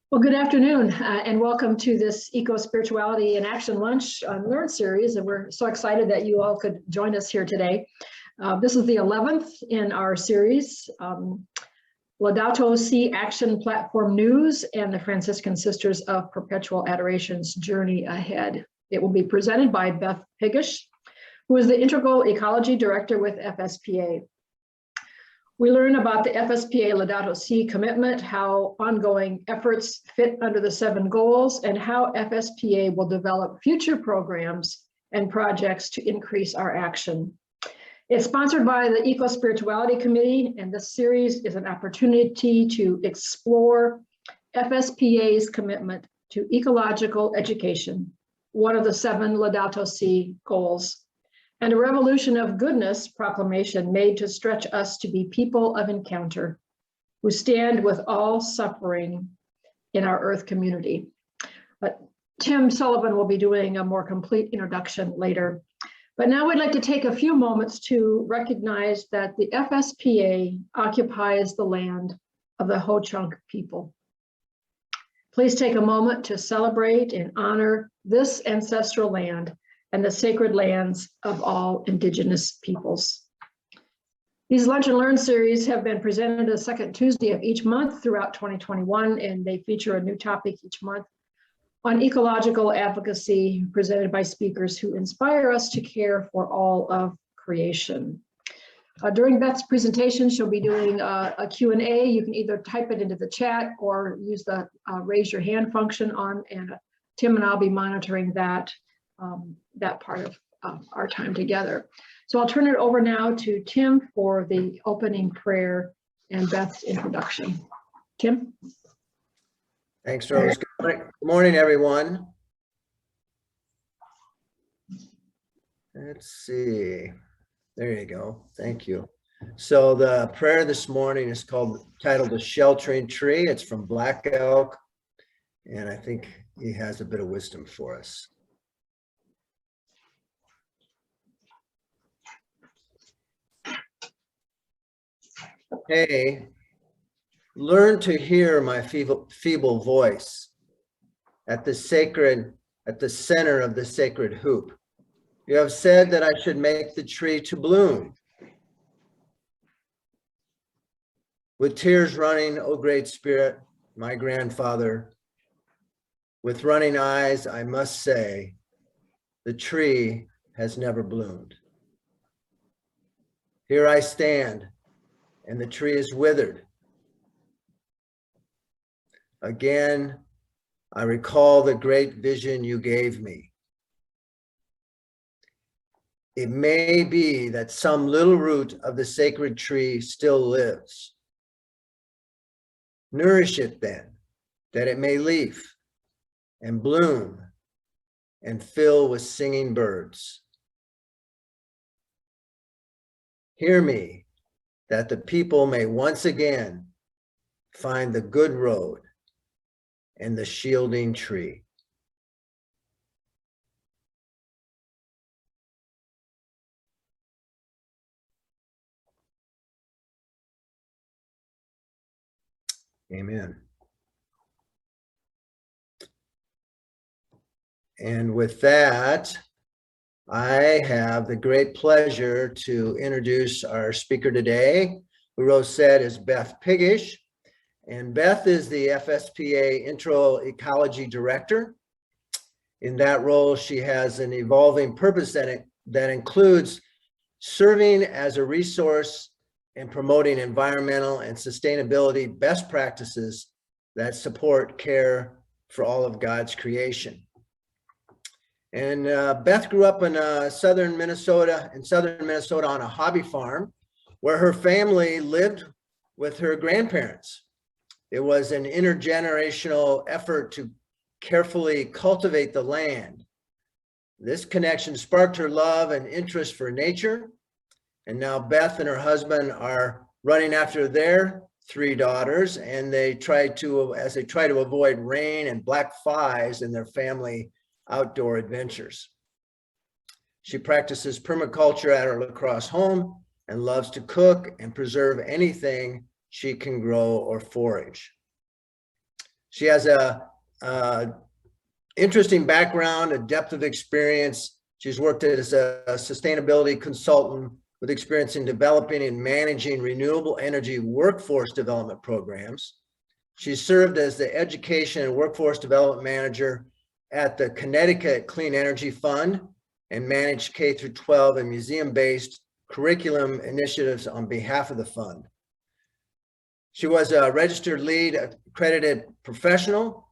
Well, good afternoon, and welcome to this Eco-Spirituality in Action Lunch on Learn series. And we're so excited that you all could join us here today. This is the 11th in our series, Laudato Si Action Platform News and the Franciscan Sisters of Perpetual Adoration's Journey Ahead. It will be presented by Beth Piggush, who is the Integral Ecology Director with FSPA. We learn about the FSPA Laudato Si commitment, how ongoing efforts fit under the 7 goals, and how FSPA will develop future programs and projects to increase our action. It's sponsored by the Eco-Spirituality Committee, and this series is an opportunity to explore FSPA's commitment to ecological education, one of the 7 Laudato Si goals, and a revolution of goodness proclamation made to stretch us to be people of encounter who stand with all suffering in our earth community. But Tim Sullivan will be doing a more complete introduction later. But now we'd like to take a few moments to recognize that the FSPA occupies the land of the Ho-Chunk people. Please take a moment to celebrate and honor this ancestral land and the sacred lands of all Indigenous peoples. These Lunch and Learn series have been presented the second Tuesday of each month throughout 2021, and they feature a new topic each month on ecological advocacy presented by speakers who inspire us to care for all of creation. During Beth's presentation, she'll be doing a Q&A. You can either type it into the chat or use the raise your hand function on, and Tim and I'll be monitoring that part of our time together. So I'll turn it over now to Tim for the opening prayer and Beth's introduction. Tim? Thanks, Rose. Good morning, everyone. Let's see. There you go. Thank you. So the prayer this morning is titled The Sheltering Tree. It's from Black Elk, and I think he has a bit of wisdom for us. Hey, learn to hear my feeble voice at the center of the sacred hoop. You have said that I should make the tree to bloom. With tears running, O Great Spirit, my grandfather, with running eyes, I must say, the tree has never bloomed. Here I stand, and the tree is withered. Again, I recall the great vision you gave me. It may be that some little root of the sacred tree still lives. Nourish it then, that it may leaf and bloom and fill with singing birds. Hear me, that the people may once again find the good road and the shielding tree. Amen. And with that, I have the great pleasure to introduce our speaker today, who Rose said is Beth Piggush. And Beth is the FSPA Integral Ecology Director. In that role, she has an evolving purpose that includes serving as a resource and promoting environmental and sustainability best practices that support care for all of God's creation. And Beth grew up in southern Minnesota on a hobby farm where her family lived with her grandparents. It was an intergenerational effort to carefully cultivate the land. This connection sparked her love and interest for nature. And now Beth and her husband are running after their 3 daughters, and as they try to avoid rain and black flies in their family outdoor adventures. She practices permaculture at her La Crosse home and loves to cook and preserve anything she can grow or forage. She has a interesting background, a depth of experience. She's worked as a sustainability consultant with experience in developing and managing renewable energy workforce development programs. She served as the Education and Workforce Development Manager at the Connecticut Clean Energy Fund and managed K-12 and museum-based curriculum initiatives on behalf of the fund. She was a registered lead accredited professional,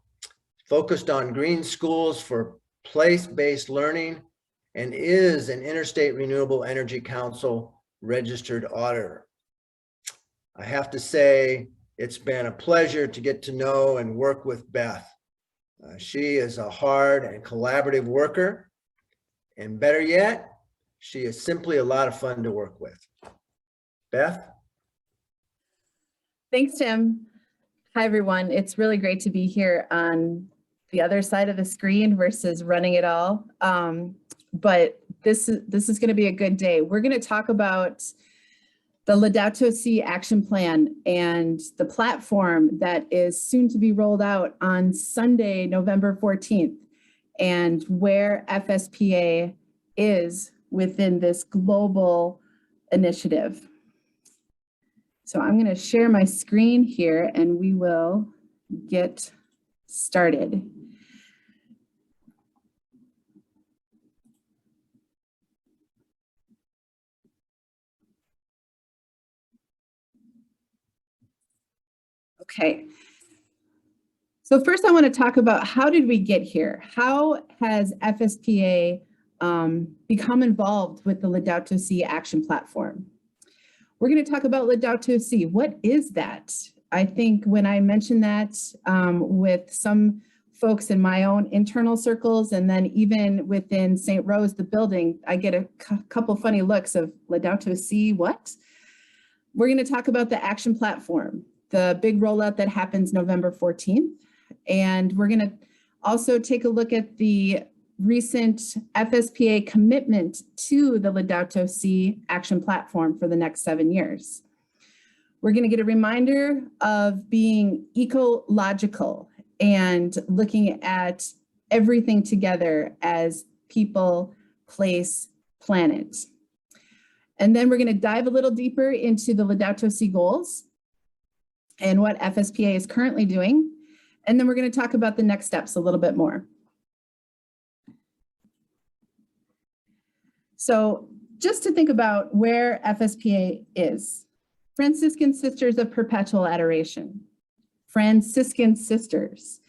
focused on green schools for place-based learning, and is an Interstate Renewable Energy Council registered auditor. I have to say, it's been a pleasure to get to know and work with Beth. She is a hard and collaborative worker, and better yet, she is simply a lot of fun to work with. Beth? Thanks, Tim. Hi, everyone. It's really great to be here on the other side of the screen versus running it all. But this is going to be a good day. We're going to talk about the Laudato Si Action Plan and the platform that is soon to be rolled out on Sunday, November 14th, and where FSPA is within this global initiative. So I'm going to share my screen here and we will get started. Okay, so first I want to talk about how did we get here? How has FSPA become involved with the Laudato Si Action Platform? We're going to talk about Laudato Si. What is that? I think when I mentioned that with some folks in my own internal circles, and then even within St. Rose, the building, I get a couple funny looks of Laudato Si, what? We're going to talk about the Action Platform, the big rollout that happens November 14th. And we're going to also take a look at the recent FSPA commitment to the Laudato Si Action Platform for the next 7 years. We're going to get a reminder of being ecological and looking at everything together as people, place, planet. And then we're going to dive a little deeper into the Laudato Si goals and what FSPA is currently doing. And then we're going to talk about the next steps a little bit more. So just to think about where FSPA is, Franciscan Sisters of Perpetual Adoration, Franciscan Sisters.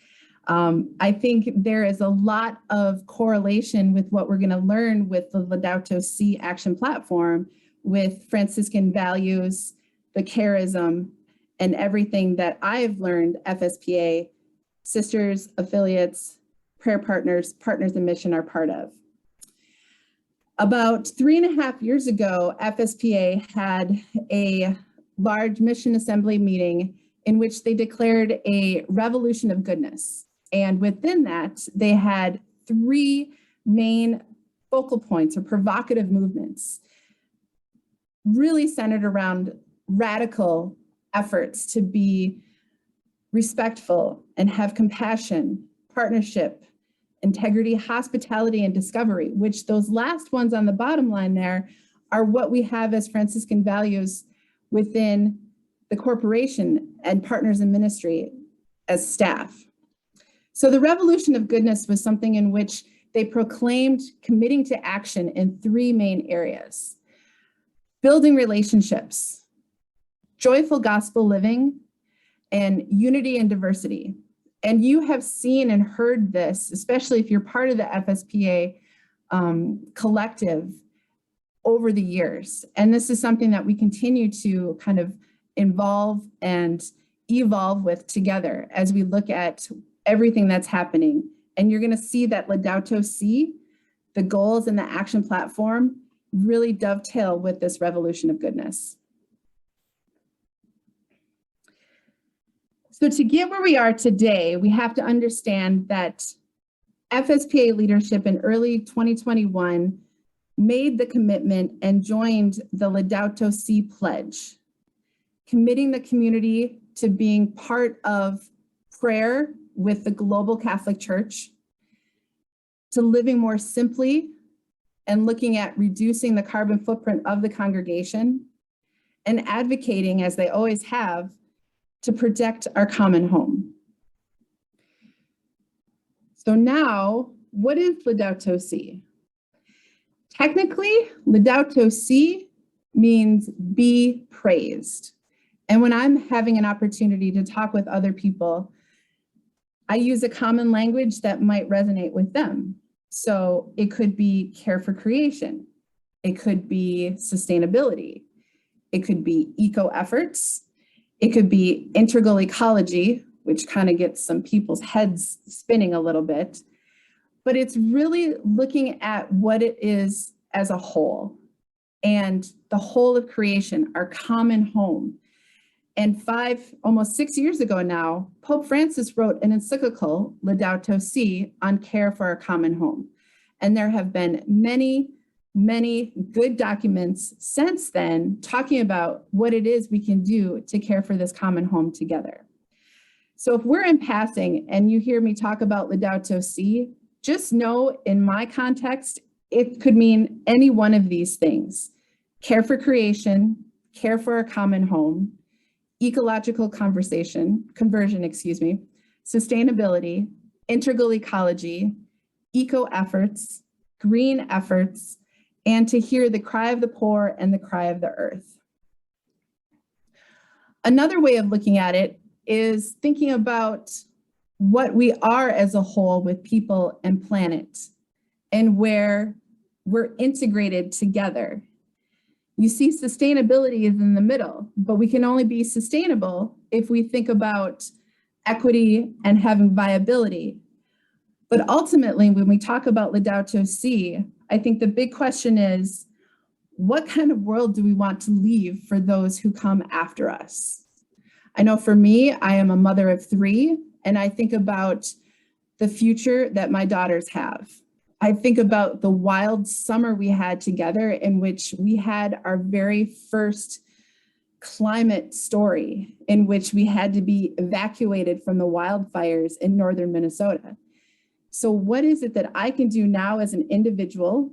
I think there is a lot of correlation with what we're going to learn with the Laudato Si Action Platform with Franciscan values, the charism, and everything that I've learned FSPA, sisters, affiliates, prayer partners, partners in mission are part of. About 3.5 years ago, FSPA had a large mission assembly meeting in which they declared a revolution of goodness. And within that, they had 3 main focal points or provocative movements, really centered around radical efforts to be respectful and have compassion, partnership, integrity, hospitality, and discovery, which those last ones on the bottom line there are what we have as Franciscan values within the corporation and partners in ministry as staff. So the revolution of goodness was something in which they proclaimed committing to action in 3 main areas: building relationships, joyful gospel living, and unity and diversity. And you have seen and heard this, especially if you're part of the FSPA collective over the years. And this is something that we continue to kind of involve and evolve with together as we look at everything that's happening. And you're going to see that Laudato Si, the goals and the action platform, really dovetail with this revolution of goodness. So to get where we are today, we have to understand that FSPA leadership in early 2021 made the commitment and joined the Laudato Si pledge, committing the community to being part of prayer with the global Catholic Church, to living more simply and looking at reducing the carbon footprint of the congregation, and advocating, as they always have, to protect our common home. So now, what is Laudato Si? Technically, Laudato Si means be praised. And when I'm having an opportunity to talk with other people, I use a common language that might resonate with them. So it could be care for creation. It could be sustainability. It could be eco efforts. It could be integral ecology, which kind of gets some people's heads spinning a little bit. But it's really looking at what it is as a whole, and the whole of creation, our common home. And almost 6 years ago now, Pope Francis wrote an encyclical, Laudato Si, on care for our common home. And there have been many, many good documents since then talking about what it is we can do to care for this common home together. So if we're in passing and you hear me talk about Laudato Si, just know in my context, it could mean any one of these things: care for creation, care for our common home, ecological conversion, sustainability, integral ecology, eco efforts, green efforts, and to hear the cry of the poor and the cry of the earth. Another way of looking at it is thinking about what we are as a whole with people and planet, and where we're integrated together. You see, sustainability is in the middle, but we can only be sustainable if we think about equity and having viability. But ultimately, when we talk about Laudato Si, I think the big question is, what kind of world do we want to leave for those who come after us? I know for me, I am a mother of 3, and I think about the future that my daughters have. I think about the wild summer we had together, in which we had our very first climate story, in which we had to be evacuated from the wildfires in northern Minnesota. So what is it that I can do now as an individual,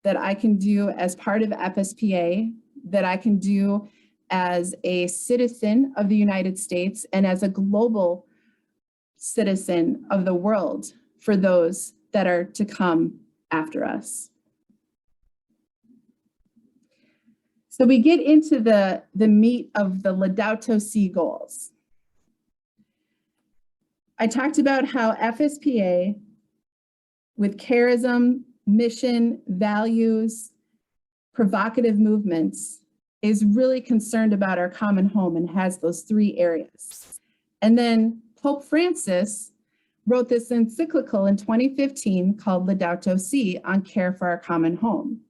that I can do as part of FSPA, that I can do as a citizen of the United States and as a global citizen of the world for those that are to come after us? So we get into the meat of the Laudato Si goals. I talked about how FSPA, with charism, mission, values, provocative movements, is really concerned about our common home and has those 3 areas. And then Pope Francis wrote this encyclical in 2015 called Laudato Si, on care for our common home.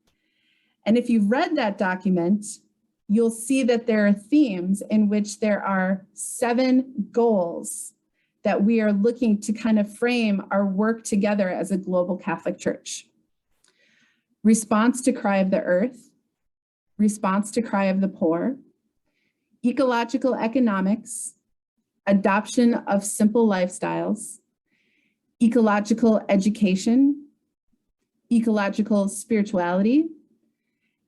And if you've read that document, you'll see that there are themes in which there are 7 goals that we are looking to kind of frame our work together as a global Catholic Church. Response to cry of the earth, response to cry of the poor, ecological economics, adoption of simple lifestyles, ecological education, ecological spirituality,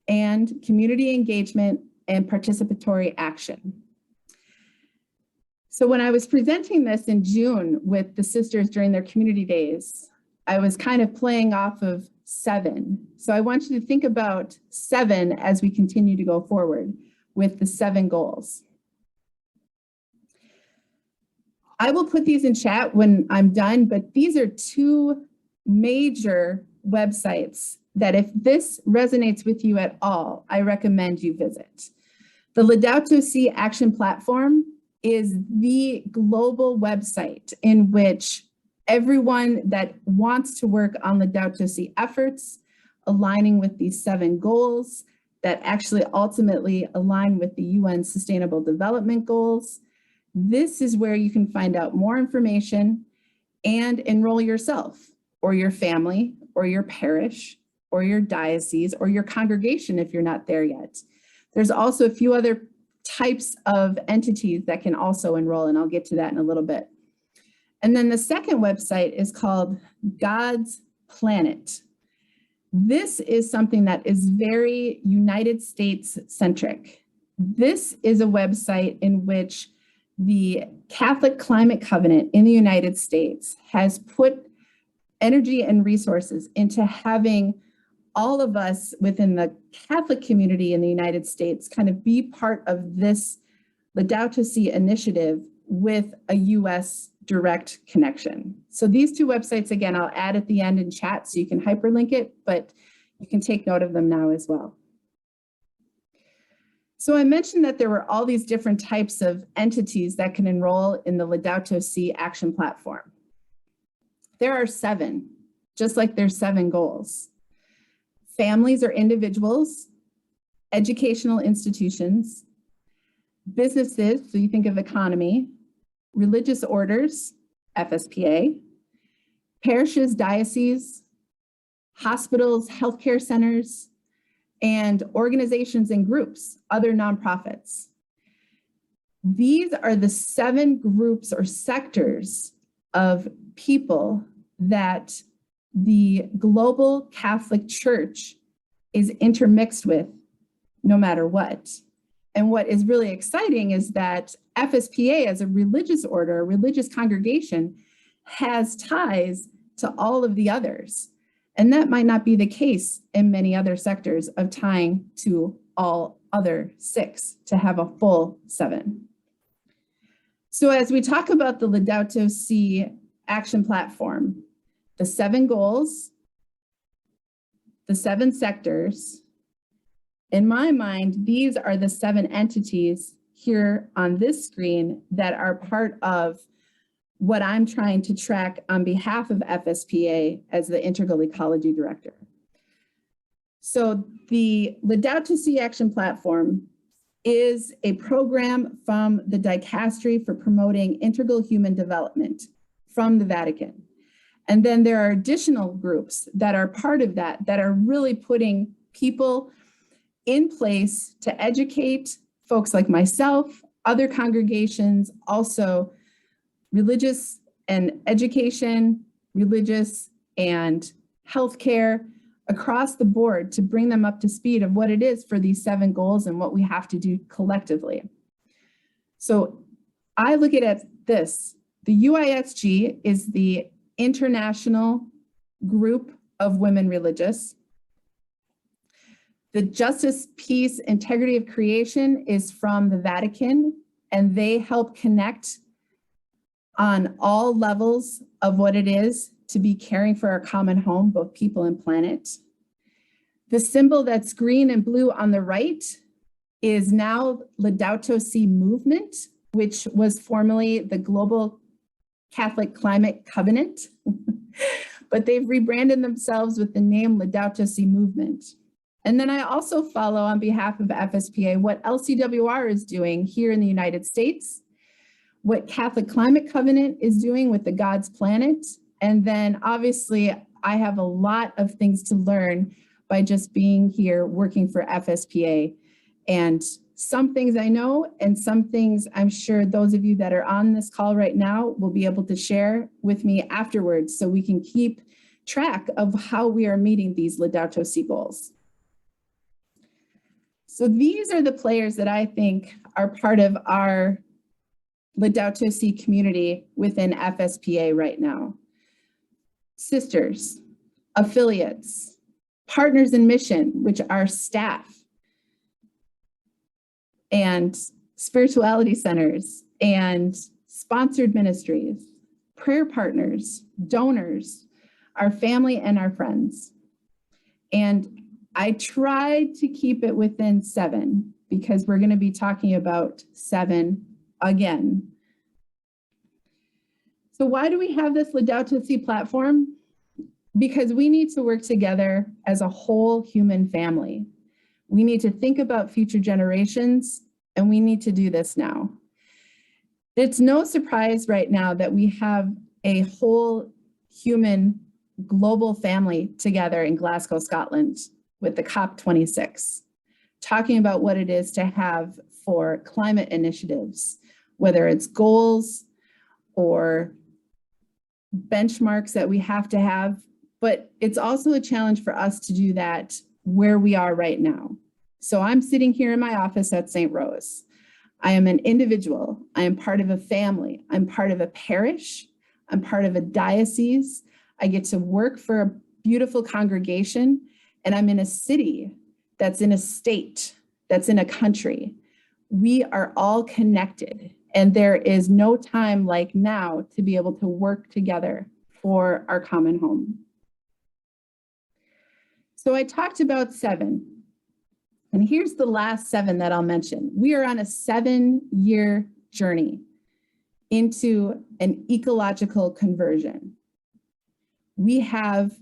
and community engagement and participatory action. So when I was presenting this in June with the sisters during their community days, I was kind of playing off of 7. So I want you to think about 7 as we continue to go forward with the 7 goals. I will put these in chat when I'm done, but these are 2 major websites that, if this resonates with you at all, I recommend you visit. The Laudato Si Action Platform is the global website in which everyone that wants to work on Laudato Si efforts, aligning with these 7 goals that actually ultimately align with the UN Sustainable Development Goals, this is where you can find out more information and enroll yourself or your family or your parish or your diocese or your congregation if you're not there yet. There's also a few other types of entities that can also enroll, and I'll get to that in a little bit. And then the second website is called God's Planet. This is something that is very United States centric. This is a website in which the Catholic Climate Covenant in the United States has put energy and resources into having all of us within the Catholic community in the United States kind of be part of this Laudato Si initiative with a US direct connection. So these two websites, again, I'll add at the end in chat so you can hyperlink it, but you can take note of them now as well. So I mentioned that there were all these different types of entities that can enroll in the Laudato Si Action Platform. There are 7, just like there's 7 goals. Families or individuals, educational institutions, businesses, so you think of economy, religious orders, FSPA, parishes, dioceses, hospitals, healthcare centers, and organizations and groups, other nonprofits. These are the 7 groups or sectors of people that the global Catholic Church is intermixed with no matter what. And what is really exciting is that FSPA as a religious order, a religious congregation, has ties to all of the others. And that might not be the case in many other sectors of tying to all other 6 to have a full 7. So as we talk about the Laudato Si Action Platform, the 7 goals, the 7 sectors, in my mind, these are the 7 entities here on this screen that are part of what I'm trying to track on behalf of FSPA as the Integral Ecology Director. So the Laudato Si Action Platform is a program from the Dicastery for Promoting Integral Human Development from the Vatican. And then there are additional groups that are part of that, that are really putting people in place to educate folks like myself, other congregations, also religious and education, religious and healthcare across the board to bring them up to speed of what it is for these 7 goals and what we have to do collectively. So I look at it as this. The UISG is the international group of women religious. The Justice, Peace, Integrity of Creation is from the Vatican, and they help connect on all levels of what it is to be caring for our common home, both people and planet. The symbol that's green and blue on the right is now Laudato Si Movement, which was formerly the Global Catholic Climate Covenant, but they've rebranded themselves with the name Laudato Si Movement. And then I also follow on behalf of FSPA what LCWR is doing here in the United States, what Catholic Climate Covenant is doing with the God's Planet. And then obviously I have a lot of things to learn by just being here working for FSPA. And some things I know and some things I'm sure those of you that are on this call right now will be able to share with me afterwards so we can keep track of how we are meeting these Laudato Si goals. So these are the players that I think are part of our Laudato Si community within FSPA right now. Sisters, affiliates, partners in mission, which are staff, and spirituality centers, and sponsored ministries, prayer partners, donors, our family and our friends. And I tried to keep it within 7 because we're going to be talking about 7 again. So why do we have this Laudato Si platform? Because we need to work together as a whole human family. We need to think about future generations, and we need to do this now. It's no surprise right now that we have a whole human global family together in Glasgow, Scotland, with the COP26, talking about what it is to have for climate initiatives, whether it's goals or benchmarks that we have to have, but it's also a challenge for us to do that where we are right now. So I'm sitting here in my office at St. Rose. I am an individual. I am part of a family. I'm part of a parish. I'm part of a diocese. I get to work for a beautiful congregation, and I'm in a city that's in a state, that's in a country. We are all connected, and there is no time like now to be able to work together for our common home. So I talked about 7, and here's the last 7 that I'll mention. We are on a 7-year journey into an ecological conversion. We have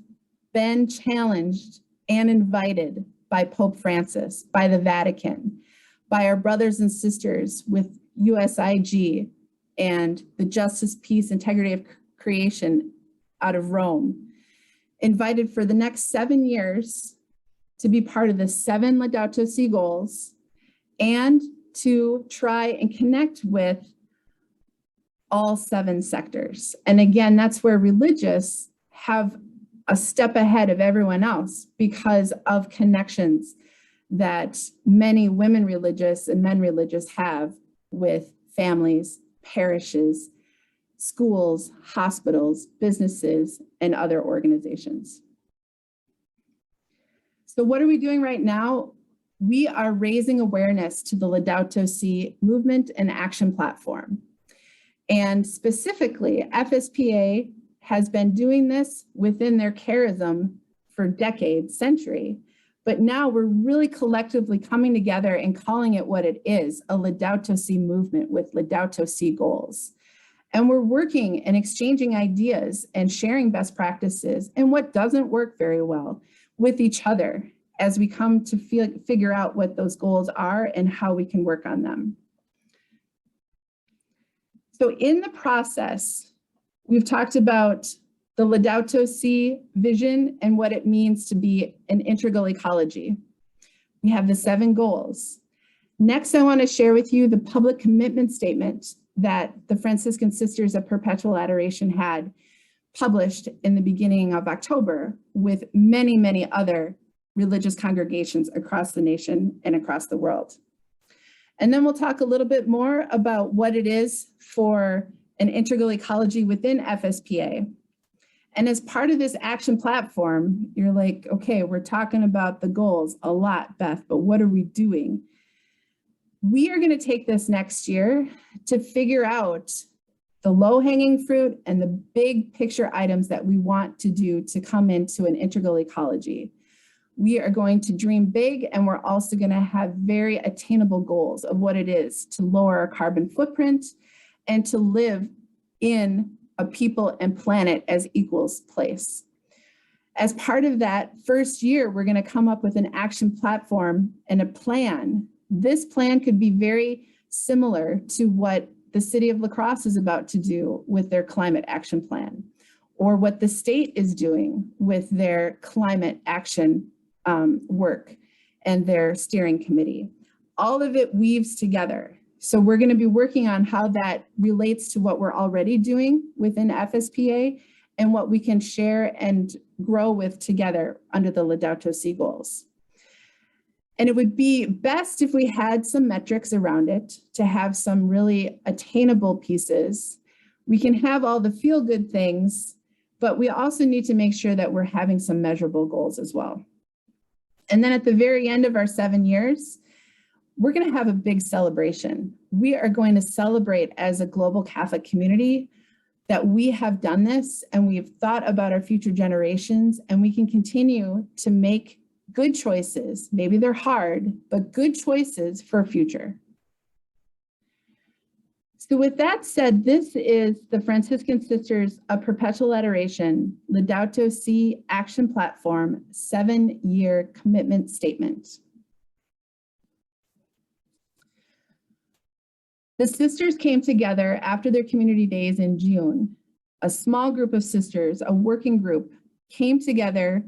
been challenged and invited by Pope Francis, by the Vatican, by our brothers and sisters with USIG and the Justice, Peace, Integrity of Creation out of Rome, invited for the next 7 years to be part of the 7 Laudato Si goals and to try and connect with all 7 sectors. And again, that's where religious have a step ahead of everyone else because of connections that many women religious and men religious have with families, parishes, schools, hospitals, businesses, and other organizations. So what are we doing right now? We are raising awareness to the Laudato Si movement and action platform. And specifically, FSPA has been doing this within their charism for decades, century, but now we're really collectively coming together and calling it what it is, a Laudato Si movement with Laudato Si goals. And we're working and exchanging ideas and sharing best practices and what doesn't work very well with each other as we come to figure out what those goals are and how we can work on them. So in the process, we've talked about the Laudato Si vision and what it means to be an integral ecology. We have the 7 goals. Next, I want to share with you the public commitment statement that the Franciscan Sisters of Perpetual Adoration had published in the beginning of October with many, many other religious congregations across the nation and across the world. And then we'll talk a little bit more about what it is for an integral ecology within FSPA. And as part of this action platform, you're like, okay, we're talking about the goals a lot, Beth, but what are we doing? We are going to take this next year to figure out the low-hanging fruit and the big picture items that we want to do to come into an integral ecology. We are going to dream big, and we're also going to have very attainable goals of what it is to lower our carbon footprint and to live in a people and planet as equals place. As part of that first year, we're going to come up with an action platform and a plan. This plan could be very similar to what the city of La Crosse is about to do with their climate action plan, or what the state is doing with their climate action work and their steering committee. All of it weaves together. So we're going to be working on how that relates to what we're already doing within FSPA and what we can share and grow with together under the Laudato Si goals. And it would be best if we had some metrics around it to have some really attainable pieces. We can have all the feel-good things, but we also need to make sure that we're having some measurable goals as well. And then at the very end of our 7 years, we're going to have a big celebration. We are going to celebrate as a global Catholic community that we have done this and we've thought about our future generations, and we can continue to make good choices. Maybe they're hard, but good choices for a future. So with that said, this is the Franciscan Sisters of Perpetual Adoration Laudato Si Action Platform 7-year commitment statement. The sisters came together after their community days in June. A small group of sisters, a working group, came together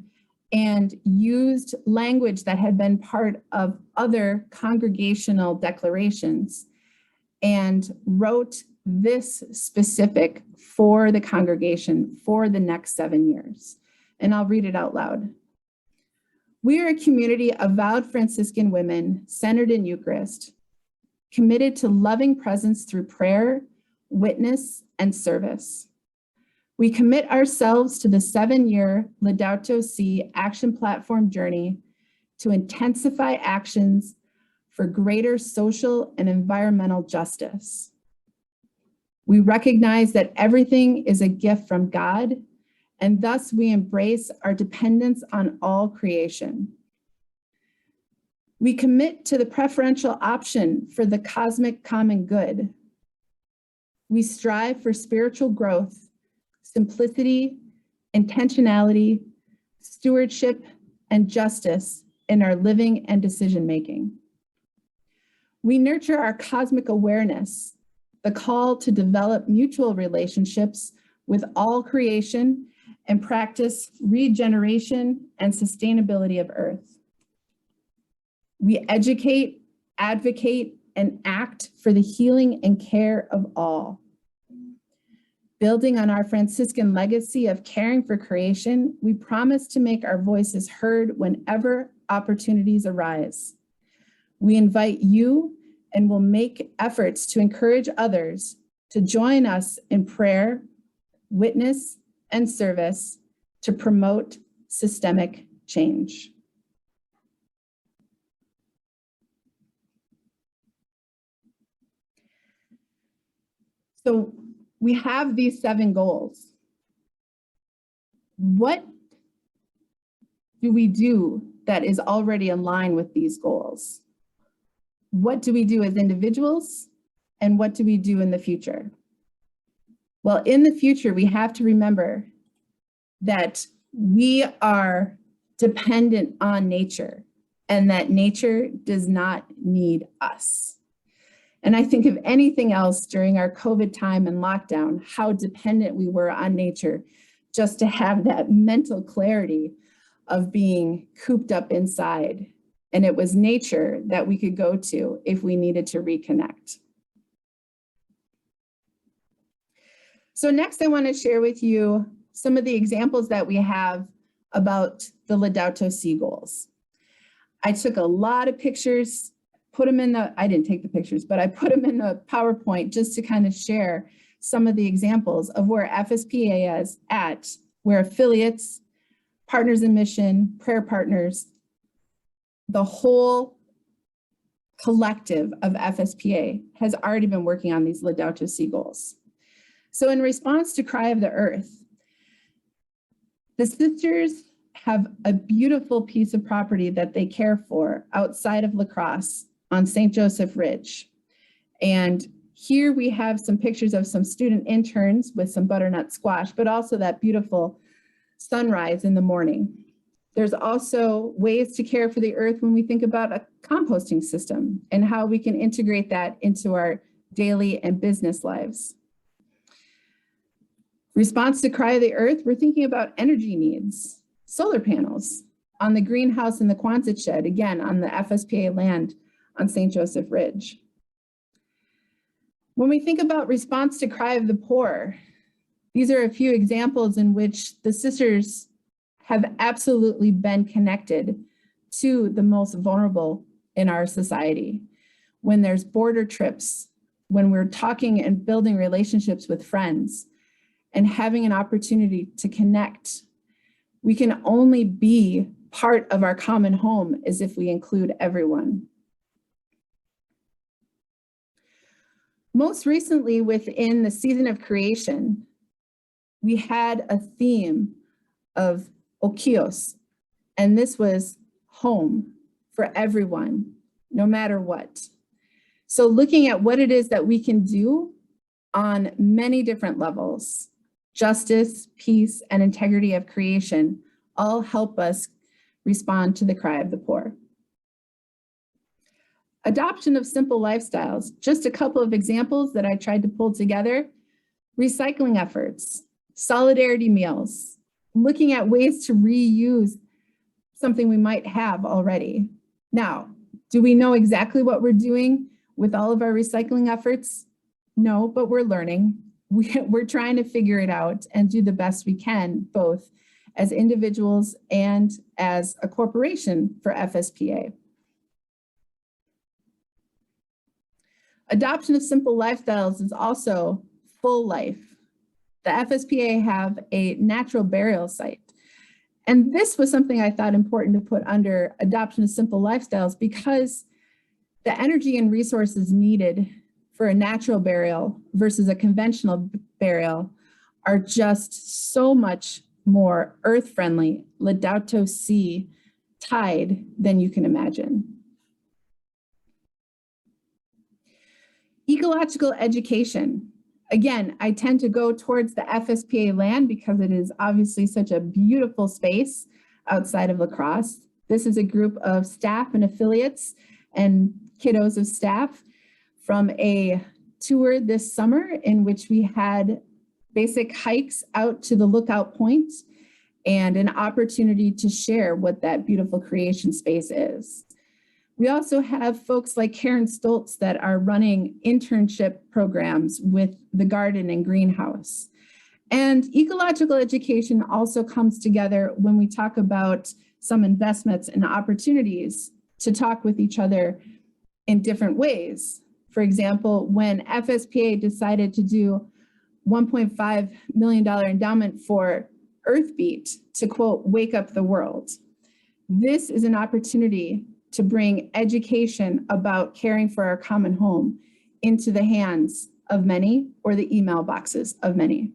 and used language that had been part of other congregational declarations and wrote this specific for the congregation for the next 7 years. And I'll read it out loud. We are a community of vowed Franciscan women centered in Eucharist, committed to loving presence through prayer, witness, and service. We commit ourselves to the 7-year Laudato Si Action Platform journey to intensify actions for greater social and environmental justice. We recognize that everything is a gift from God, and thus we embrace our dependence on all creation. We commit to the preferential option for the cosmic common good. We strive for spiritual growth, simplicity, intentionality, stewardship, and justice in our living and decision-making. We nurture our cosmic awareness, the call to develop mutual relationships with all creation and practice regeneration and sustainability of Earth. We educate, advocate, and act for the healing and care of all. Building on our Franciscan legacy of caring for creation, we promise to make our voices heard whenever opportunities arise. We invite you and will make efforts to encourage others to join us in prayer, witness, and service to promote systemic change. So we have these 7 goals. What do we do that is already in line with these goals? What do we do as individuals? And what do we do in the future? Well, in the future, we have to remember that we are dependent on nature and that nature does not need us. And I think of anything else during our COVID time and lockdown, how dependent we were on nature just to have that mental clarity of being cooped up inside. And it was nature that we could go to if we needed to reconnect. So next I want to share with you some of the examples that we have about the Laudato Si goals. I took a lot of pictures, put them in I didn't take the pictures, but I put them in the PowerPoint just to kind of share some of the examples of where FSPA is at, where affiliates, partners in mission, prayer partners, the whole collective of FSPA has already been working on these Laudato Si goals. So in response to Cry of the Earth, the sisters have a beautiful piece of property that they care for outside of La Crosse on St. Joseph Ridge. And here we have some pictures of some student interns with some butternut squash, but also that beautiful sunrise in the morning. There's also ways to care for the earth when we think about a composting system and how we can integrate that into our daily and business lives. Response to Cry of the Earth, we're thinking about energy needs, solar panels on the greenhouse and the Quonset shed, again, on the FSPA land on St. Joseph Ridge. When we think about response to Cry of the Poor, these are a few examples in which the sisters have absolutely been connected to the most vulnerable in our society. When there's border trips, when we're talking and building relationships with friends and having an opportunity to connect, we can only be part of our common home as if we include everyone. Most recently, within the season of creation, we had a theme of Okios, and this was home for everyone, no matter what. So looking at what it is that we can do on many different levels, justice, peace, and integrity of creation all help us respond to the cry of the poor. Adoption of simple lifestyles, just a couple of examples that I tried to pull together. Recycling efforts, solidarity meals, looking at ways to reuse something we might have already. Now, do we know exactly what we're doing with all of our recycling efforts? No, but we're learning. We're trying to figure it out and do the best we can, both as individuals and as a corporation for FSPA. Adoption of simple lifestyles is also full life. The FSPA have a natural burial site. And this was something I thought important to put under adoption of simple lifestyles, because the energy and resources needed for a natural burial versus a conventional burial are just so much more earth-friendly, Laudato Si tied than you can imagine. Ecological education. Again, I tend to go towards the FSPA land because it is obviously such a beautiful space outside of La Crosse. This is a group of staff and affiliates and kiddos of staff from a tour this summer in which we had basic hikes out to the lookout point and an opportunity to share what that beautiful creation space is. We also have folks like Karen Stoltz that are running internship programs with the garden and greenhouse. And ecological education also comes together when we talk about some investments and opportunities to talk with each other in different ways. For example, when FSPA decided to do $1.5 million endowment for Earthbeat to, quote, wake up the world. This is an opportunity to bring education about caring for our common home into the hands of many, or the email boxes of many.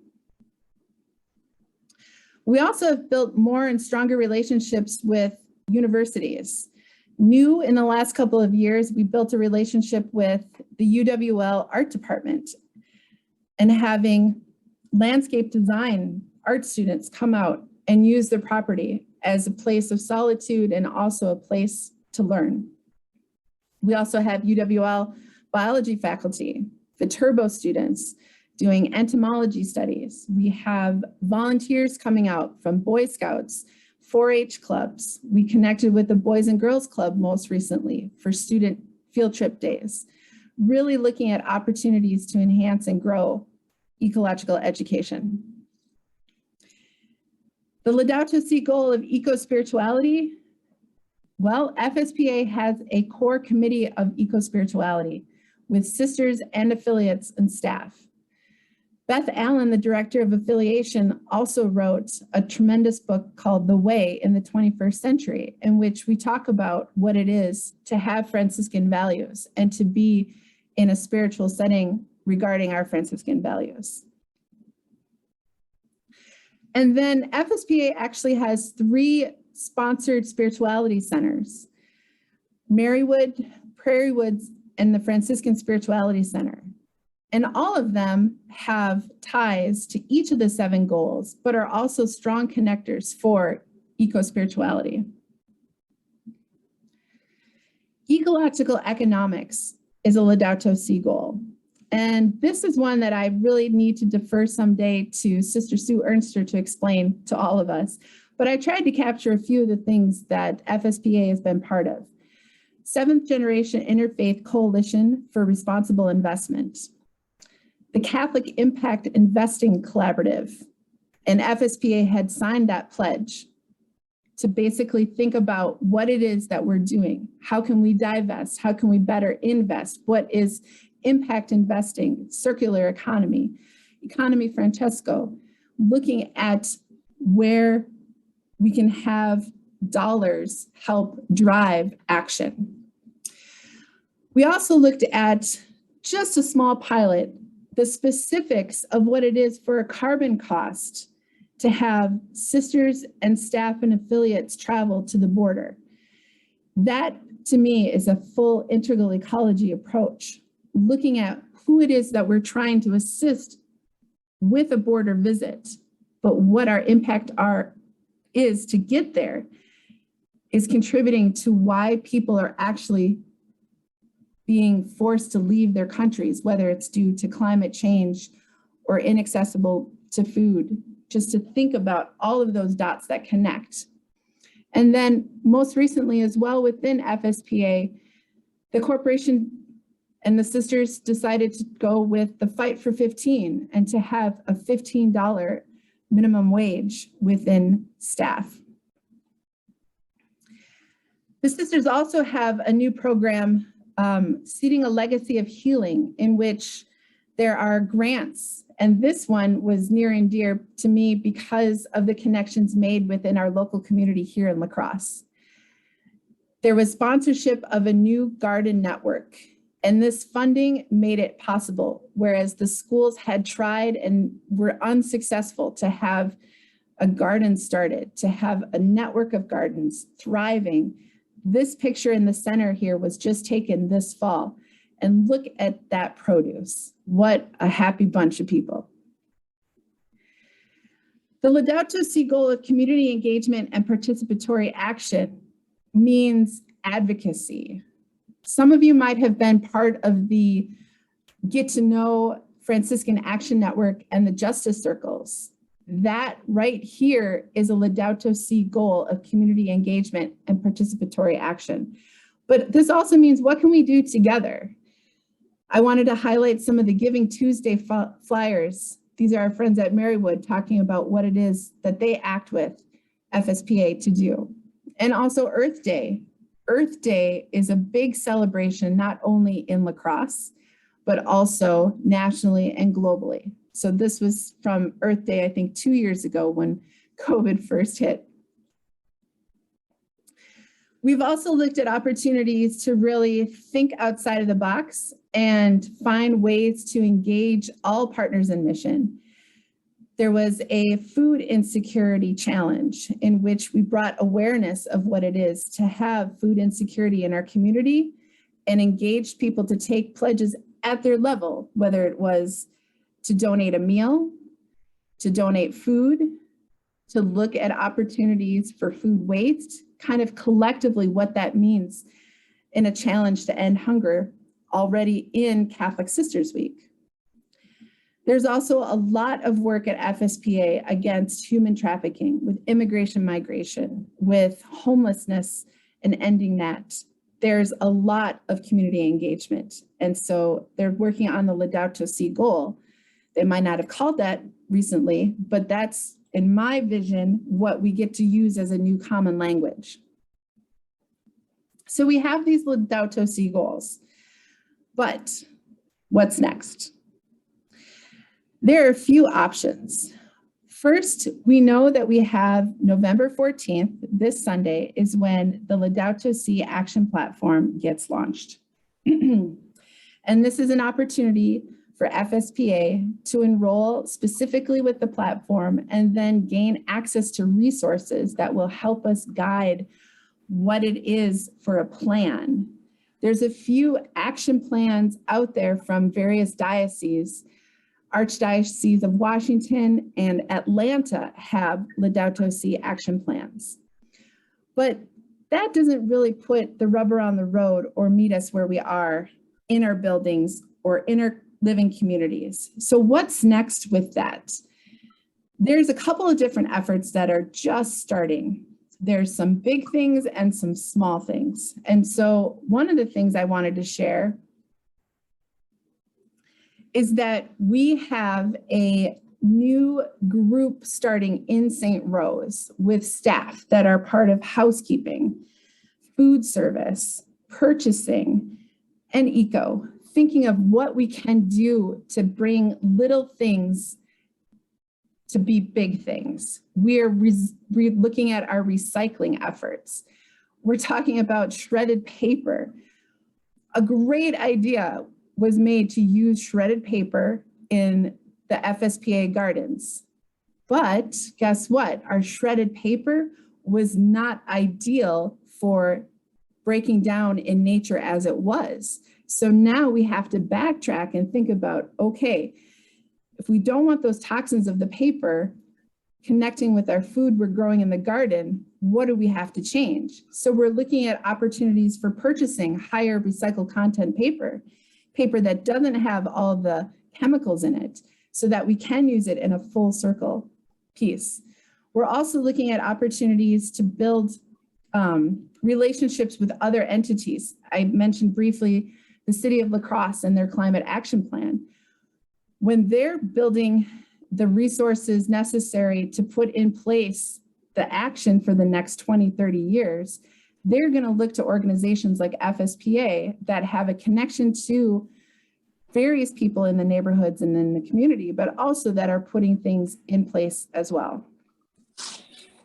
We also have built more and stronger relationships with universities. New in the last couple of years, we built a relationship with the UWL art department, and having landscape design art students come out and use their property as a place of solitude and also a place to learn. We also have UWL biology faculty, the Turbo students doing entomology studies. We have volunteers coming out from Boy Scouts, 4-H clubs. We connected with the Boys and Girls Club most recently for student field trip days, really looking at opportunities to enhance and grow ecological education. The Laudato Si goal of eco-spirituality. Well, FSPA has a core committee of eco-spirituality with sisters and affiliates and staff. Beth Allen, the director of affiliation, also wrote a tremendous book called The Way in the 21st Century, in which we talk about what it is to have Franciscan values and to be in a spiritual setting regarding our Franciscan values. And then FSPA actually has 3 sponsored spirituality centers: Marywood, Prairie Woods, and the Franciscan Spirituality Center. And all of them have ties to each of the 7 goals, but are also strong connectors for eco-spirituality. Ecological economics is a Laudato Si goal. And this is one that I really need to defer someday to Sister Sue Ernster to explain to all of us. But I tried to capture a few of the things that FSPA has been part of. 7th Generation Interfaith Coalition for Responsible Investment, the Catholic Impact Investing Collaborative, and FSPA had signed that pledge to basically think about what it is that we're doing. How can we divest? How can we better invest? What is impact investing, circular economy, economy Francesco, looking at where we can have dollars help drive action. We also looked at just a small pilot, the specifics of what it is for a carbon cost to have sisters and staff and affiliates travel to the border. That, to me, is a full integral ecology approach, looking at who it is that we're trying to assist with a border visit, but what our impact is to get there is contributing to why people are actually being forced to leave their countries, whether it's due to climate change or inaccessible to food, just to think about all of those dots that connect. And then most recently as well within FSPA, the corporation And the sisters decided to go with the fight for 15 and to have a $15 minimum wage within staff. The sisters also have a new program, Seeding a Legacy of Healing, in which there are grants. And this one was near and dear to me because of the connections made within our local community here in La Crosse. There was sponsorship of a new garden network, and this funding made it possible, whereas the schools had tried and were unsuccessful to have a garden started, to have a network of gardens thriving. This picture in the center here was just taken this fall, and look at that produce. What a happy bunch of people. The Laudato Si goal of community engagement and participatory action means advocacy. Some of you might have been part of the Get to Know Franciscan Action Network and the Justice Circles. That right here is a Laudato Si goal of community engagement and participatory action. But this also means, what can we do together? I wanted to highlight some of the Giving Tuesday flyers. These are our friends at Marywood talking about what it is that they act with FSPA to do. And also Earth Day. Earth Day is a big celebration, not only in La Crosse, but also nationally and globally. So this was from Earth Day, I think 2 years ago when COVID first hit. We've also looked at opportunities to really think outside of the box and find ways to engage all partners in mission. There was a food insecurity challenge in which we brought awareness of what it is to have food insecurity in our community and engaged people to take pledges at their level, whether it was to donate a meal, to donate food, to look at opportunities for food waste, kind of collectively what that means in a challenge to end hunger already in Catholic Sisters Week. There's also a lot of work at FSPA against human trafficking, with immigration migration, with homelessness and ending that. There's a lot of community engagement. And so they're working on the Laudato Si goal. They might not have called that recently, but that's, in my vision, what we get to use as a new common language. So we have these Laudato Si goals, but what's next? There are a few options. First, we know that we have November 14th, this Sunday, is when the Laudato Si Action Platform gets launched. And this is an opportunity for FSPA to enroll specifically with the platform and then gain access to resources that will help us guide what it is for a plan. There's a few action plans out there from various dioceses. Archdiocese of Washington and Atlanta have Laudato Si action plans. But that doesn't really put the rubber on the road or meet us where we are in our buildings or in our living communities. So what's next with that? There's a couple of different efforts that are just starting. There's some big things and some small things. And so one of the things I wanted to share is that we have a new group starting in St. Rose with staff that are part of housekeeping, food service, purchasing, and eco, thinking of what we can do to bring little things to be big things. We're looking at our recycling efforts. We're talking about shredded paper. A great idea was made to use shredded paper in the FSPA gardens. But guess what? Our shredded paper was not ideal for breaking down in nature as it was. So now we have to backtrack and think about, okay, if we don't want those toxins of the paper connecting with our food we're growing in the garden, what do we have to change? So we're looking at opportunities for purchasing higher recycled content paper that doesn't have all the chemicals in it, so that we can use it in a full circle piece. We're also looking at opportunities to build relationships with other entities. I mentioned briefly the city of La Crosse and their climate action plan. When they're building the resources necessary to put in place the action for the next 20, 30 years, they're going to look to organizations like FSPA that have a connection to various people in the neighborhoods and in the community, but also that are putting things in place as well.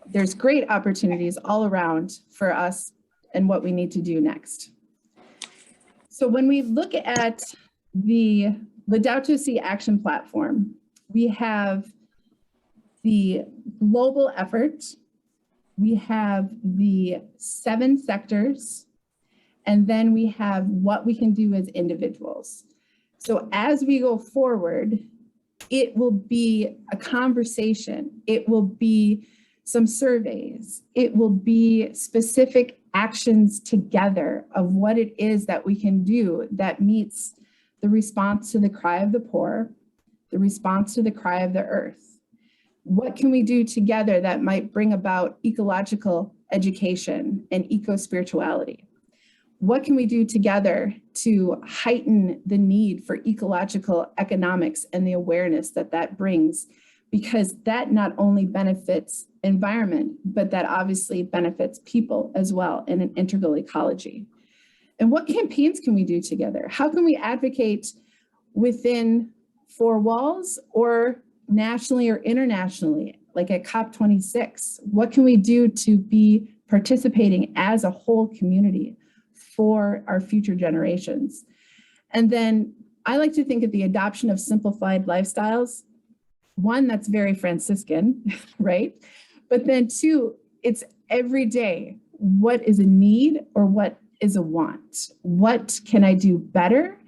There's great opportunities all around for us and what we need to do next. So when we look at the Laudato Si Action Platform, we have the global effort, we have the 7 sectors, and then we have what we can do as individuals. So as we go forward, it will be a conversation, it will be some surveys, it will be specific actions together of what it is that we can do that meets the response to the cry of the poor, the response to the cry of the earth. What can we do together that might bring about ecological education and eco-spirituality? What can we do together to heighten the need for ecological economics and the awareness that that brings? Because that not only benefits environment, but that obviously benefits people as well in an integral ecology. And what campaigns can we do together? How can we advocate within 4 walls or nationally or internationally, like at COP26? What can we do to be participating as a whole community for our future generations? And then I like to think of the adoption of simplified lifestyles. 1, that's very Franciscan, right? But then 2, it's every day. What is a need or what is a want? What can I do better?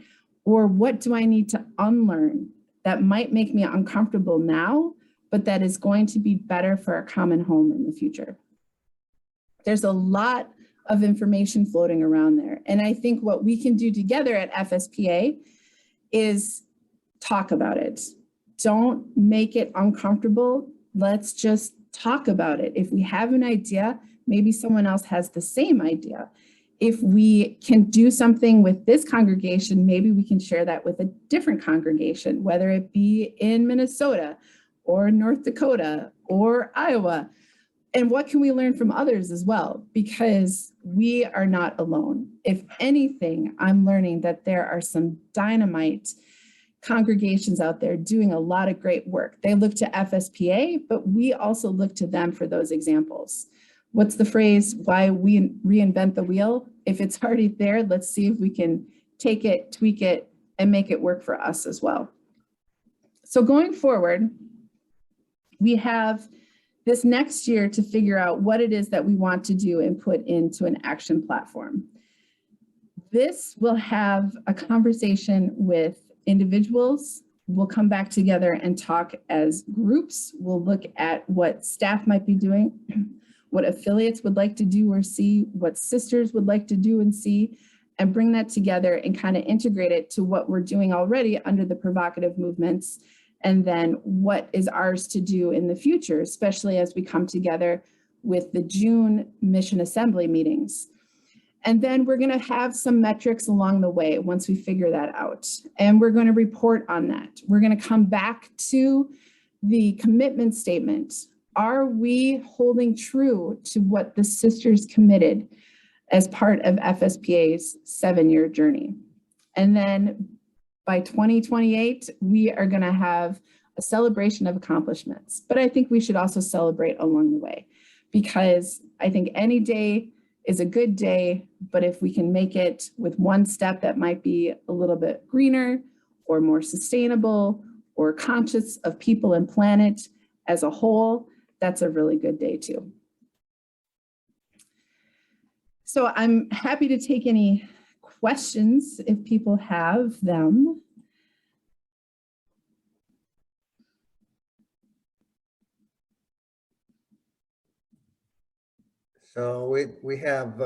Or what do I need to unlearn that might make me uncomfortable now, but that is going to be better for our common home in the future? There's a lot of information floating around there. And I think what we can do together at FSPA is talk about it. Don't make it uncomfortable. Let's just talk about it. If we have an idea, maybe someone else has the same idea. If we can do something with this congregation, maybe we can share that with a different congregation, whether it be in Minnesota or North Dakota or Iowa. And what can we learn from others as well? Because we are not alone. If anything, I'm learning that there are some dynamite congregations out there doing a lot of great work. They look to FSPA, but we also look to them for those examples. What's the phrase? Why we reinvent the wheel? If it's already there, let's see if we can take it, tweak it, and make it work for us as well. So going forward, we have this next year to figure out what it is that we want to do and put into an action platform. This will have a conversation with individuals. We'll come back together and talk as groups. We'll look at what staff might be doing, what affiliates would like to do or see, what sisters would like to do and see, and bring that together and kind of integrate it to what we're doing already under the provocative movements, and then what is ours to do in the future, especially as we come together with the June Mission Assembly meetings. And then we're going to have some metrics along the way once we figure that out. And we're going to report on that. We're going to come back to the commitment statement. Are we holding true to what the sisters committed as part of FSPA's 7-year journey? And then by 2028, we are going to have a celebration of accomplishments. But I think we should also celebrate along the way, because I think any day is a good day, but if we can make it with one step that might be a little bit greener or more sustainable or conscious of people and planet as a whole, that's a really good day too. So I'm happy to take any questions if people have them. So we have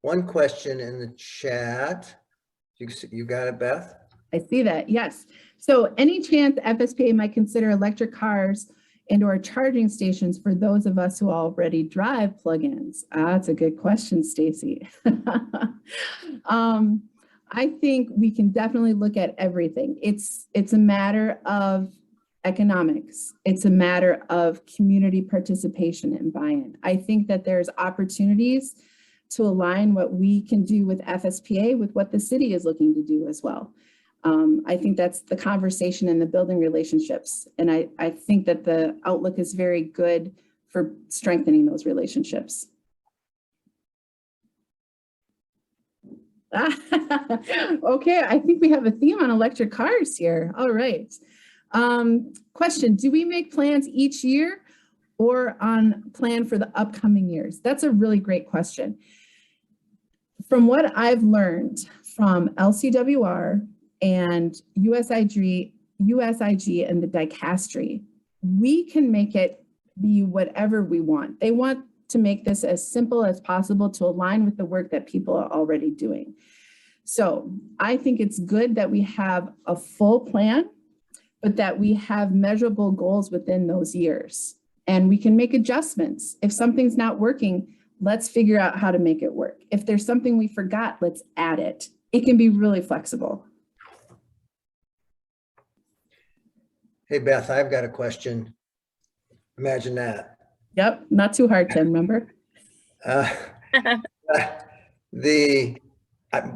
one question in the chat. You got it, Beth? I see that, yes. So any chance FSPA might consider electric cars and or charging stations for those of us who already drive plugins? That's a good question, Stacy. I think we can definitely look at everything. It's a matter of economics. It's a matter of community participation and buy-in. I think that there's opportunities to align what we can do with FSPA with what the city is looking to do as well. I think that's the conversation and the building relationships. And I think that the outlook is very good for strengthening those relationships. Okay, I think we have a theme on electric cars here. All right. Question, do we make plans each year or on plan for the upcoming years? That's a really great question. From what I've learned from LCWR and USIG and the dicastery, we can make it be whatever we want. They want to make this as simple as possible to align with the work that people are already doing. So I think it's good that we have a full plan, but that we have measurable goals within those years. And we can make adjustments. If something's not working, let's figure out how to make it work. If there's something we forgot, let's add it. It can be really flexible. Hey, Beth, I've got a question. Imagine that. Yep, not too hard, Tim, remember?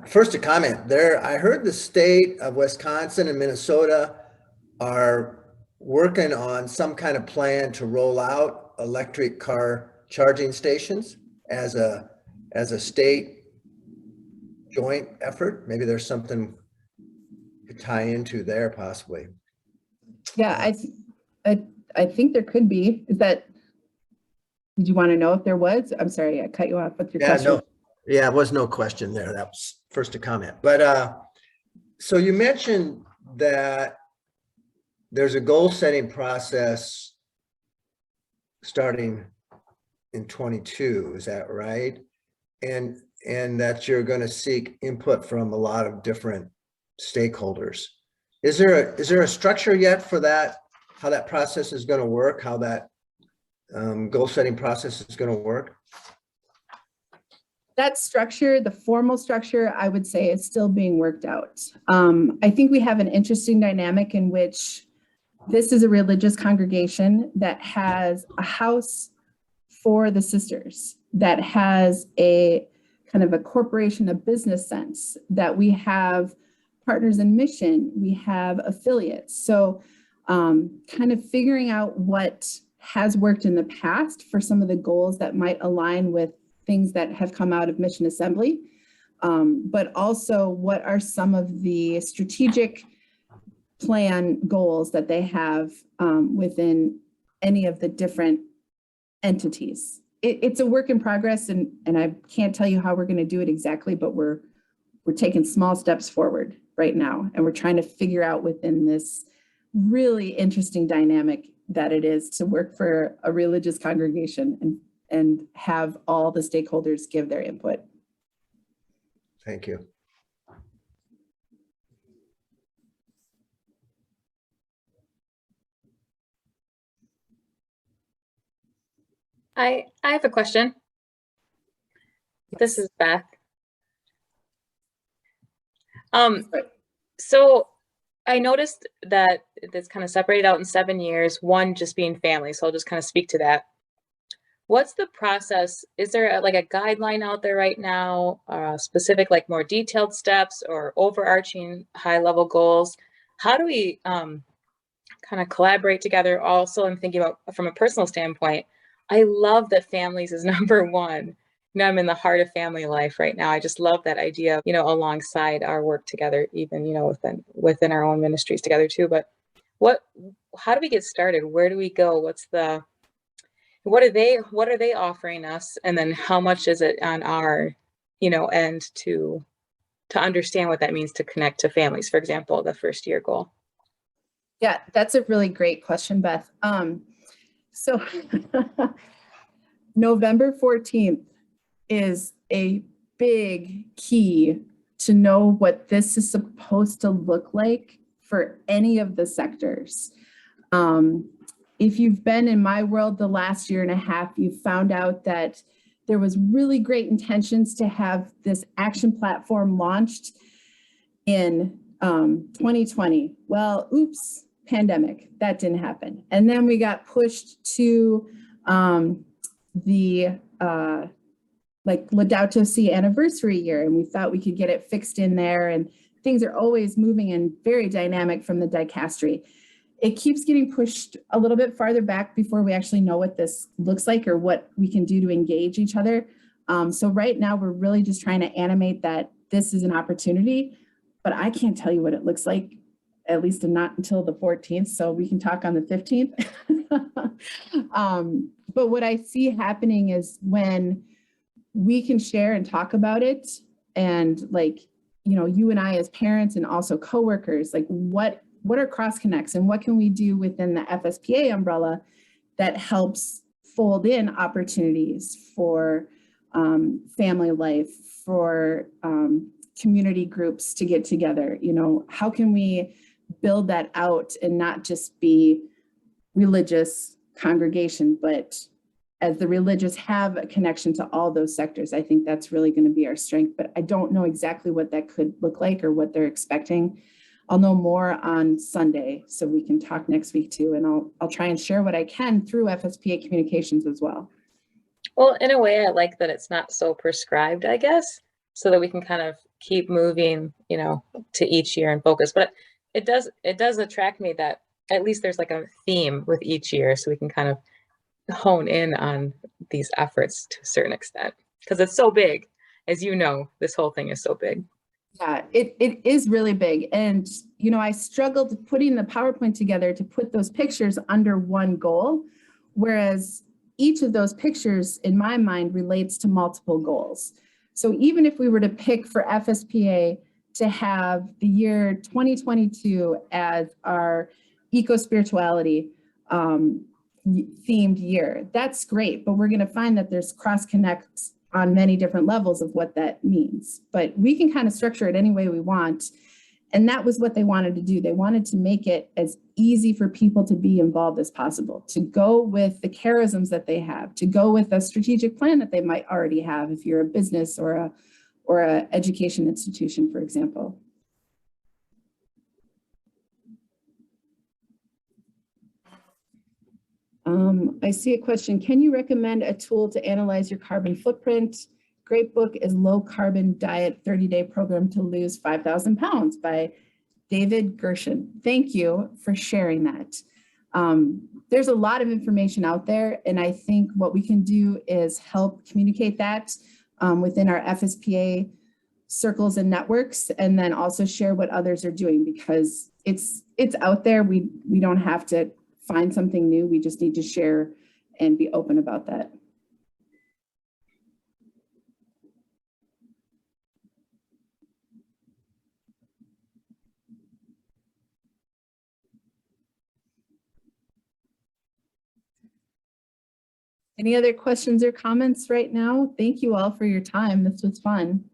First a comment there. I heard the state of Wisconsin and Minnesota are working on some kind of plan to roll out electric car charging stations as a state joint effort. Maybe there's something to tie into there possibly. Yeah, I think there could be. Did you want to know if there was? I'm sorry, I cut you off with your question. No, yeah, it was no question there. That was first a comment. But so you mentioned that there's a goal setting process starting in 22, is that right? And that you're going to seek input from a lot of different stakeholders. Is there a structure yet for that, how that process is going to work, how that goal setting process is going to work? That structure, the formal structure, I would say is still being worked out. I think we have an interesting dynamic in which this is a religious congregation that has a house for the sisters, that has a kind of a corporation, a business sense, that we have partners in mission, we have affiliates. So kind of figuring out what has worked in the past for some of the goals that might align with things that have come out of Mission Assembly, but also what are some of the strategic plan goals that they have within any of the different entities. It's a work in progress, and I can't tell you how we're going to do it exactly, but we're taking small steps forward right now, and we're trying to figure out within this really interesting dynamic that it is to work for a religious congregation and have all the stakeholders give their input. Thank you. I have a question. This is Beth. So I noticed that it's kind of separated out in 7 years, one just being family. So I'll just kind of speak to that. What's the process? Is there like a guideline out there right now, specific, like more detailed steps or overarching high level goals? How do we kind of collaborate together? Also, I'm thinking about from a personal standpoint, I love that families is number one. You know, I'm in the heart of family life right now. I just love that idea, you know, alongside our work together, even, you know, within our own ministries together too. But how do we get started? Where do we go? What are they offering us? And then how much is it on our, you know, end to understand what that means to connect to families, for example, the first year goal? Yeah, that's a really great question, Beth. So November 14th is a big key to know what this is supposed to look like for any of the sectors. If you've been in my world the last year and a half, you've found out that there was really great intentions to have this action platform launched in 2020. Well, oops, pandemic, that didn't happen. And then we got pushed to the like Laudato Si anniversary year, and we thought we could get it fixed in there, and things are always moving and very dynamic from the dicastery. It keeps getting pushed a little bit farther back before we actually know what this looks like or what we can do to engage each other. So right now we're really just trying to animate that this is an opportunity, but I can't tell you what it looks like, at least not until the 14th. So we can talk on the 15th. But what I see happening is when we can share and talk about it, and like, you know, you and I as parents and also coworkers, like what are cross connects and what can we do within the FSPA umbrella that helps fold in opportunities for family life, for community groups to get together. You know, how can we build that out and not just be religious congregation, but as the religious have a connection to all those sectors. I think that's really going to be our strength, but I don't know exactly what that could look like or what they're expecting. I'll know more on Sunday, so we can talk next week too, and I'll try and share what I can through FSPA communications as well. Well, in a way, I like that it's not so prescribed, I guess, so that we can kind of keep moving, you know, to each year and focus. But it does attract me that at least there's like a theme with each year, so we can kind of hone in on these efforts to a certain extent, because it's so big. As you know, this whole thing is so big. Yeah, it is really big. And, you know, I struggled putting the PowerPoint together to put those pictures under one goal, whereas each of those pictures in my mind relates to multiple goals. So even if we were to pick for FSPA to have the year 2022 as our eco-spirituality themed year, that's great, but we're going to find that there's cross connects on many different levels of what that means, but we can kind of structure it any way we want. And that was what they wanted to do. They wanted to make it as easy for people to be involved as possible, to go with the charisms that they have, to go with a strategic plan that they might already have if you're a business or a education institution, for example. I see a question. Can you recommend a tool to analyze your carbon footprint? Great book is Low Carbon Diet 30-Day Program to Lose 5,000 Pounds by David Gershon. Thank you for sharing that. There's a lot of information out there, and I think what we can do is help communicate that within our FSPA circles and networks, and then also share what others are doing, because it's out there. We don't have to find something new. We just need to share and be open about that. Any other questions or comments right now? Thank you all for your time. This was fun.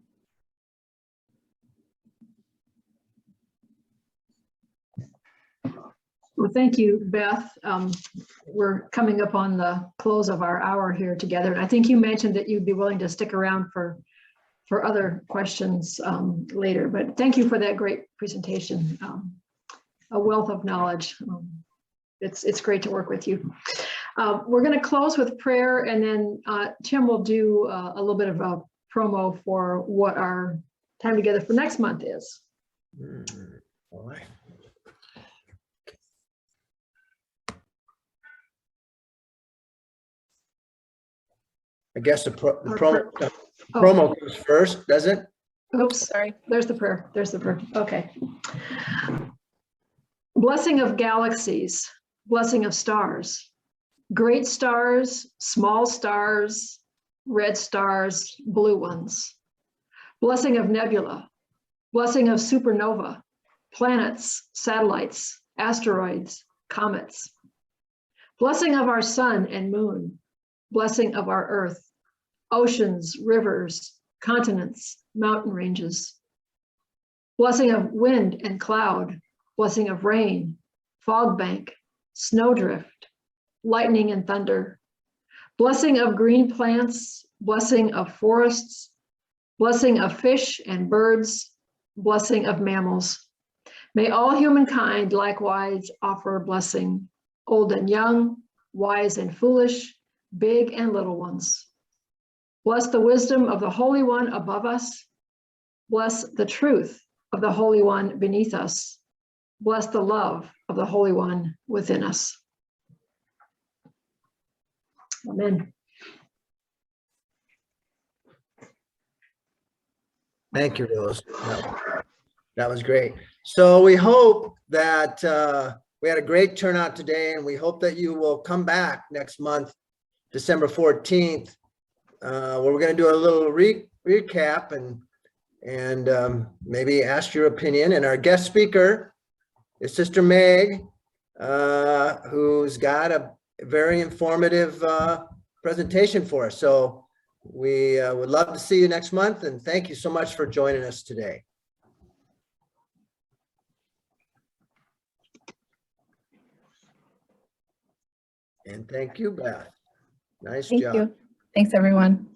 Well, thank you, Beth. We're coming up on the close of our hour here together. And I think you mentioned that you'd be willing to stick around for other questions later, but thank you for that great presentation. A wealth of knowledge. It's great to work with you. We're going to close with prayer, and then Tim will do a little bit of a promo for what our time together for next month is. All right. I guess the promo comes first, does it? Oops, sorry. There's the prayer. There's the prayer. Okay. Blessing of galaxies, blessing of stars, great stars, small stars, red stars, blue ones. Blessing of nebula, blessing of supernova, planets, satellites, asteroids, comets. Blessing of our sun and moon, blessing of our earth, oceans, rivers, continents, mountain ranges. Blessing of wind and cloud, blessing of rain, fog bank, snowdrift, lightning and thunder. Blessing of green plants, blessing of forests, blessing of fish and birds, blessing of mammals. May all humankind likewise offer blessing, old and young, wise and foolish, big and little ones. Bless the wisdom of the Holy One above us. Bless the truth of the Holy One beneath us. Bless the love of the Holy One within us. Amen. Thank you, Rose. That was great. So we hope that we had a great turnout today, and we hope that you will come back next month, December 14th, where we're going to do a little recap and maybe ask your opinion. And our guest speaker is Sister Meg, who's got a very informative presentation for us. So we would love to see you next month, and thank you so much for joining us today. And thank you, Beth. Nice job. Thank you. Thanks, everyone.